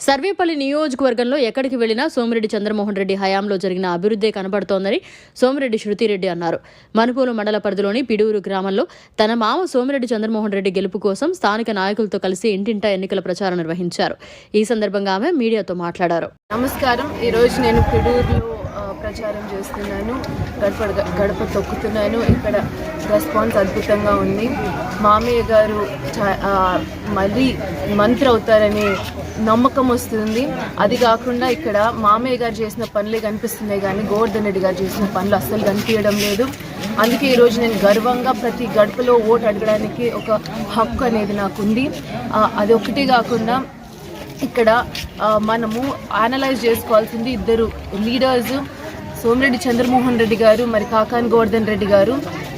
సర్వేపల్లి నియోజకవర్గంలో ఎక్కడికి వెళ్లినా సోమిరెడ్డి చంద్రమోహన్ రెడ్డి హయాంలో జరిగిన అభివృద్ధి కనబడుతోందని సోమిరెడ్డి శృతిరెడ్డి అన్నారు. మనుపూలు మండల పరిధిలోని పిడూరు గ్రామంలో తన మామ సోమిరెడ్డి చంద్రమోహన్ రెడ్డి గెలుపు కోసం స్థానిక నాయకులతో కలిసి ఇంటింటా ఎన్నికల ప్రచారం నిర్వహించారు. ఈ సందర్భంగా ఆమె మీడియాతో మాట్లాడారు. నమస్కారం. ఈరోజు నేను పిడూరులో ప్రచారం చేస్తున్నాను, గడప తొక్కుతున్నాను. ఇక్కడ రెస్పాన్స్ అద్భుతంగా ఉంది. మామయ్య గారు మళ్ళీ మంత్రి అవుతారని నమ్మకం వస్తుంది. అది కాకుండా ఇక్కడ మామయ్య గారు చేసిన పనులే కనిపిస్తున్నాయి కానీ గోవర్ధన్ రెడ్డి గారు చేసిన పనులు అస్సలు కనిపించడం లేదు. అందుకే ఈరోజు నేను గర్వంగా ప్రతి గడపలో ఓటు అడగడానికి ఒక హక్కు అనేది నాకుంది. అది ఒకటి కాకుండా ఇక్కడ మనము అనలైజ్ చేసుకోవాల్సింది ఇద్దరు లీడర్స్, సోమిరెడ్డి చంద్రమోహన్ రెడ్డి గారు, మరి కాకాని గోవర్ధన్ రెడ్డి గారు.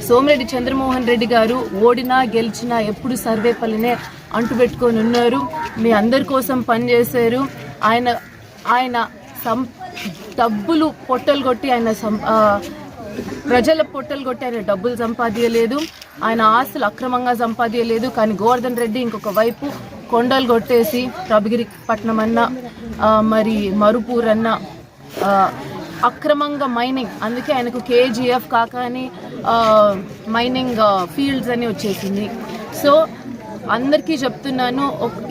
సోమిరెడ్డి చంద్రమోహన్ రెడ్డి గారు ఓడినా గెలిచినా ఎప్పుడు సర్వేపల్లినే అంటుపెట్టుకొని ఉన్నారు. మీ అందరి కోసం పనిచేశారు. ఆయన డబ్బులు పొట్టలు కొట్టి ప్రజల పొట్టలు కొట్టి ఆయన డబ్బులు సంపాదించలేదు. ఆయన ఆస్తులు అక్రమంగా సంపాదించలేదు. కానీ గోవర్ధన్ రెడ్డి ఇంకొక వైపు కొండలు కొట్టేసి రబగిరి పట్నం అన్న మరి మరుపూర్ అన్న అక్రమంగా మైనింగ్, అందుకే ఆయనకు కేజీఎఫ్ కాకాని మైనింగ్ ఫీల్డ్స్ అని వచ్చేసింది. సో అందరికీ చెప్తున్నాను,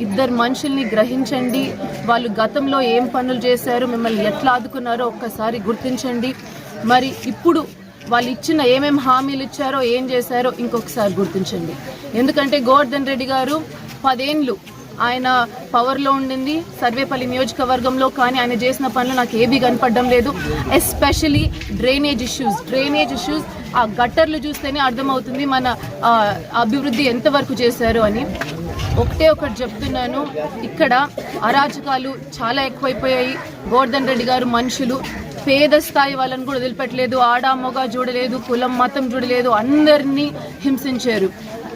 ఇద్దరు మనుషుల్ని గ్రహించండి. వాళ్ళు గతంలో ఏం పనులు చేశారో, మిమ్మల్ని ఎట్లా ఆదుకున్నారో ఒక్కసారి గుర్తించండి. మరి ఇప్పుడు వాళ్ళు ఇచ్చిన ఏమేమి హామీలు ఇచ్చారో, ఏం చేశారో ఇంకొకసారి గుర్తించండి. ఎందుకంటే గోవర్ధన్ రెడ్డి గారు 10 ఏళ్ళు ఆయన పవర్లో ఉండింది సర్వేపల్లి నియోజకవర్గంలో, కానీ ఆయన చేసిన పనులు నాకు ఏబీ కనపడడం లేదు. ఎస్పెషలీ డ్రైనేజ్ ఇష్యూస్ ఆ గట్టర్లు చూస్తేనే అర్థమవుతుంది మన అభివృద్ధి ఎంతవరకు చేశారు అని. ఒకటి చెప్తున్నాను, ఇక్కడ అరాచకాలు చాలా ఎక్కువైపోయాయి. గోవర్ధన్ రెడ్డి గారు మనుషులు పేద స్థాయి వాళ్ళని కూడా వదిలిపెట్టలేదు. ఆడ మొగ చూడలేదు, కులం మతం చూడలేదు, అందరినీ హింసించారు.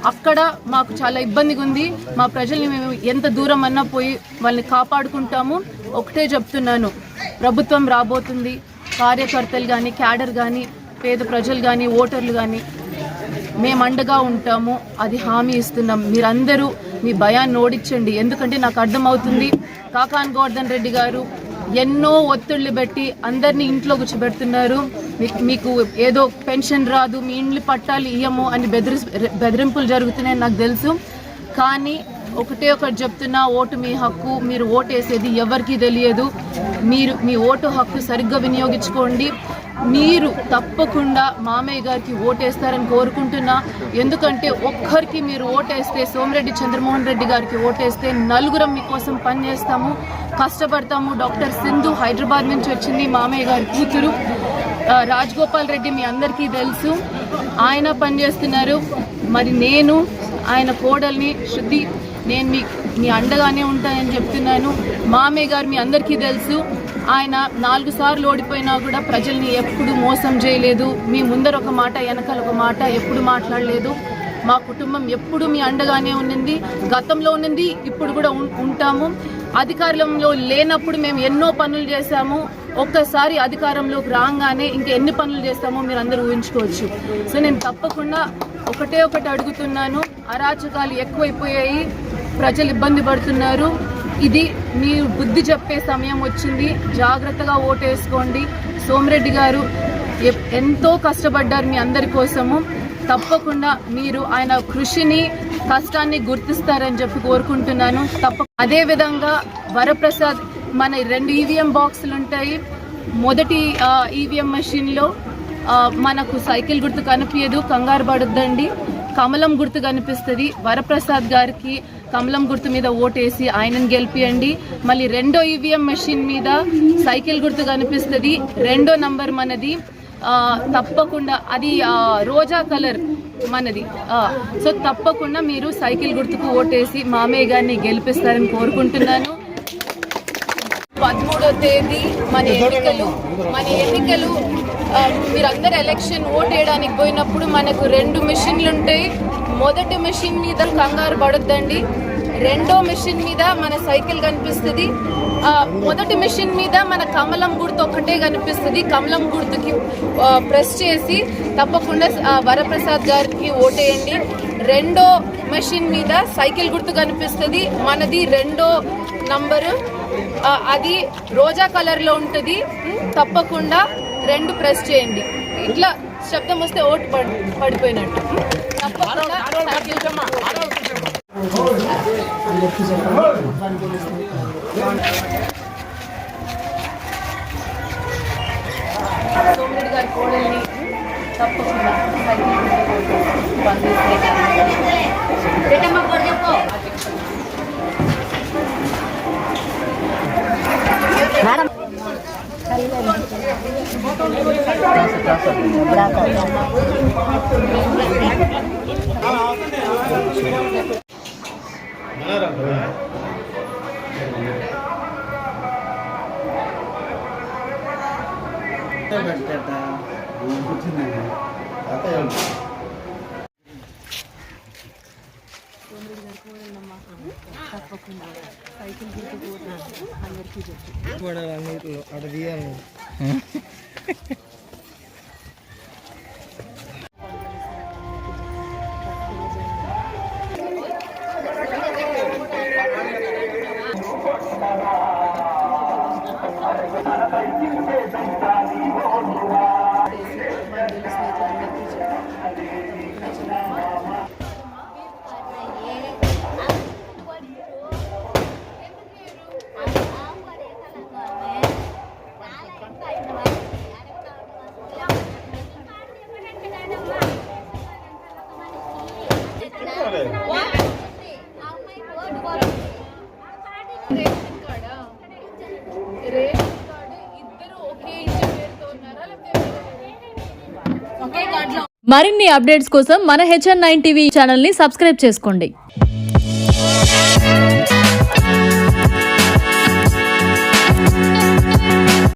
అక్కడ మాకు చాలా ఇబ్బందిగా ఉంది. మా ప్రజల్ని మేము ఎంత దూరం అన్నా పోయి వాళ్ళని కాపాడుకుంటాము. ఒకటే చెప్తున్నాను, ప్రభుత్వం రాబోతుంది. కార్యకర్తలు కానీ, క్యాడర్ కానీ, పేద ప్రజలు కానీ, ఓటర్లు కానీ మేము అండగా ఉంటాము. అది హామీ ఇస్తున్నాం. మీరందరూ మీ భయాన్ని ఓడించండి. ఎందుకంటే నాకు అర్థమవుతుంది, కాకాని గోవర్ధన్ రెడ్డి గారు ఎన్నో ఒత్తిళ్లు పెట్టి అందరినీ ఇంట్లో కూర్చోబెడుతున్నారు. మీకు ఏదో పెన్షన్ రాదు, మీ ఇండ్లు పట్టాలి ఇయ్యము అని బెదిరింపులు జరుగుతున్నాయని నాకు తెలుసు. కానీ ఒకటి చెప్తున్నా, ఓటు మీ హక్కు. మీరు ఓటు వేసేది ఎవరికి తెలియదు. మీరు మీ ఓటు హక్కు సరిగ్గా వినియోగించుకోండి. మీరు తప్పకుండా మామయ్య గారికి ఓటేస్తారని కోరుకుంటున్నా. ఎందుకంటే ఒక్కరికి మీరు ఓటేస్తే, సోమిరెడ్డి చంద్రమోహన్ రెడ్డి గారికి ఓటేస్తే నలుగురం మీకోసం పనిచేస్తాము, కష్టపడతాము. డాక్టర్ సింధు హైదరాబాద్ నుంచి వచ్చింది, మామయ్య గారి కూతురు. రాజగోపాల్ రెడ్డి మీ అందరికీ తెలుసు, ఆయన పనిచేస్తున్నారు. మరి నేను ఆయన కోడల్ని శృతి, నేను మీ అండగానే ఉంటానని చెప్తున్నాను. మామయ్య గారు మీ అందరికీ తెలుసు, ఆయన 4 సార్లు ఓడిపోయినా కూడా ప్రజల్ని ఎప్పుడు మోసం చేయలేదు. మీ ముందర ఒక మాట, వెనకాల ఒక మాట ఎప్పుడు మాట్లాడలేదు. మా కుటుంబం ఎప్పుడు మీ అండగానే ఉన్నింది, గతంలో ఉన్నింది, ఇప్పుడు కూడా ఉంటాము. అధికారంలో లేనప్పుడు మేము ఎన్నో పనులు చేశాము. ఒక్కసారి అధికారంలోకి రాగానే ఇంకా ఎన్ని పనులు చేస్తామో మీరు అందరూ ఊహించుకోవచ్చు. సో నేను తప్పకుండా ఒకటి అడుగుతున్నాను, అరాచకాలు ఎక్కువైపోయాయి, ప్రజలు ఇబ్బంది పడుతున్నారు. ఇది మీ బుద్ధి చెప్పే సమయం వచ్చింది. జాగ్రత్తగా ఓటేసుకోండి. సోమిరెడ్డి గారు ఎంతో కష్టపడ్డారు మీ అందరి కోసము. తప్పకుండా మీరు ఆయన కృషిని, కష్టాన్ని గుర్తిస్తారని చెప్పి కోరుకుంటున్నాను. అదేవిధంగా వరప్రసాద్, మన 2 ఈవీఎం బాక్సులు ఉంటాయి. మొదటి ఈవీఎం మెషిన్లో మనకు సైకిల్ గుర్తు కనిపించదు, కంగారు పడొద్దండి. కమలం గుర్తు కనిపిస్తుంది. వరప్రసాద్ గారికి కమలం గుర్తు మీద ఓటేసి ఆయనను గెలిపియండి. మళ్ళీ 2వ ఈవీఎం మెషిన్ మీద సైకిల్ గుర్తు కనిపిస్తుంది, 2వ నంబర్ మనది. తప్పకుండా అది రోజా కలర్ మనది. సో తప్పకుండా మీరు సైకిల్ గుర్తుకు ఓటేసి మామయ్య గారిని గెలిపిస్తారని కోరుకుంటున్నాను. 13వ తేదీ మన ఎన్నికలు మీరందరూ ఎలక్షన్ ఓట్ వేయడానికి పోయినప్పుడు మనకు 2 మెషిన్లు ఉంటాయి. మొదటి మెషిన్ మీద కంగారు పడొద్దండి, 2వ మెషిన్ మీద మన సైకిల్ కనిపిస్తుంది. మొదటి మెషిన్ మీద మన కమలం గుర్తు ఒక్కటే కనిపిస్తుంది. కమలం గుర్తుకి ప్రెస్ చేసి తప్పకుండా వరప్రసాద్ గారికి ఓటేయండి. 2వ మెషిన్ మీద సైకిల్ గుర్తు కనిపిస్తుంది, మనది 2వ నంబరు. అది రోజా కలర్లో ఉంటుంది. తప్పకుండా 2 ప్రెస్ చేయండి. ఇట్లా శబ్దం వస్తే ఓటు పడిపోయినట్టు. తప్పకుండా సోమిరెడ్డి గారి కోడల్ని తప్పకుండా మరిన్ని అప్డేట్స్ కోసం మన HN9 టీవీ ఛానల్ని సబ్స్క్రైబ్ చేసుకోండి.